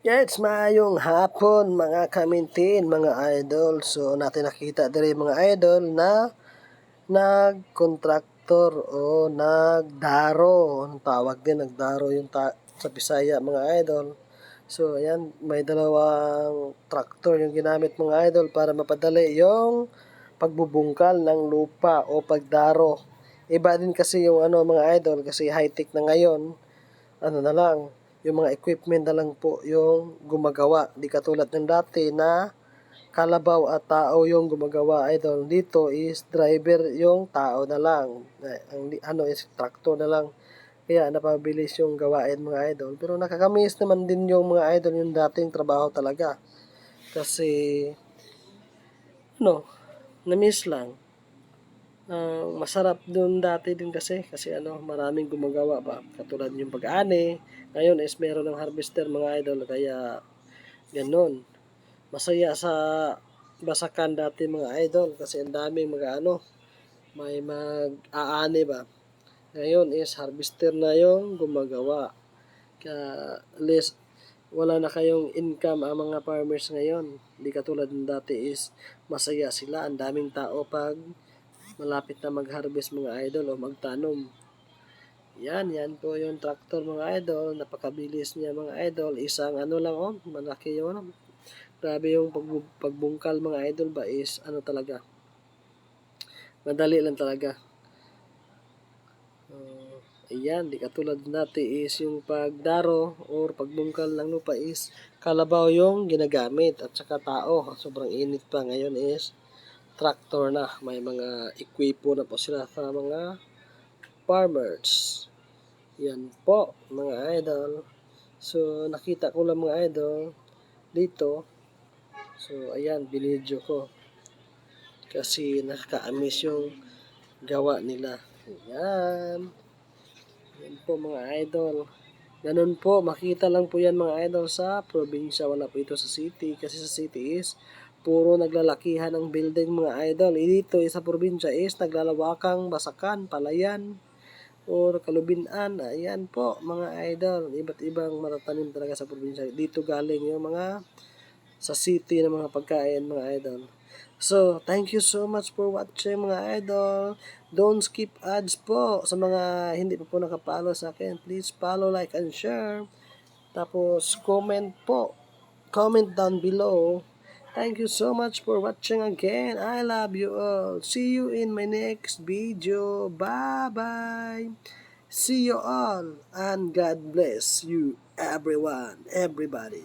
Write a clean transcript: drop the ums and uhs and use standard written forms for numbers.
Yes, maayong hapon mga kamintin, mga idol. So natin nakita diri mga idol na nagkontraktor o nagdaro. Ang tawag din, nagdaro yung sa Bisaya mga idol. So ayan, may dalawang traktor yung ginamit mga idol para mapadali yung pagbubungkal ng lupa o pagdaro. Iba din kasi yung mga idol kasi high-tech na ngayon. Ano na lang, yung mga equipment na lang po yung gumagawa. Di katulad ng dati na kalabaw at tao yung gumagawa, idol. Dito is driver yung tao na lang. Ang is tractor na lang. Kaya napabilis yung gawain mga idol. Pero nakakamiss naman din yung mga idol yung dating trabaho talaga. Kasi, na-miss lang. Masarap doon dati din kasi maraming gumagawa ba katulad yung pag-ani. Ngayon is meron ng harvester mga idol, kaya ganun. Masaya sa basakan dati mga idol kasi ang daming may mag-aani ba. Ngayon is harvester na yung gumagawa. Kaya less wala na kayong income ang mga farmers ngayon. Di katulad ng dati is masaya sila, ang daming tao pag malapit na mag-harvest mga idol o magtanom. Yan po yung tractor mga idol. Napakabilis niya mga idol. Isang lang malaki yung grabe yung pagbungkal mga idol ba is talaga. Madali lang talaga. Ayan, di katulad natin is yung pagdaro or pagbungkal ng lupa is kalabaw yung ginagamit at saka tao. Sobrang init pa ngayon is tractor na. May mga ekwipo na po sila sa mga farmers. Yan po mga idol. So nakita ko lang mga idol dito. So ayan, binidyo ko. Kasi nakaka-amaze yung gawa nila. Ayan. Yan po mga idol. Ganun po, makita lang po yan mga idol sa probinsya. Wala po ito sa city. Kasi sa city is puro naglalakihan ng building mga idol. Dito sa probinsya is naglalawakang basakan, palayan, or kalubinan. Ayan po mga idol. Iba't ibang matatanim talaga sa probinsya. Dito galing yung mga sa city ng mga pagkain mga idol. So, thank you so much for watching mga idol. Don't skip ads po sa mga hindi pa po nakapalo sa akin. Please follow, like, and share. Tapos, comment po. Comment down below. Thank you so much for watching again. I love you all. See you in my next video. Bye-bye. See you all and God bless you everyone, everybody.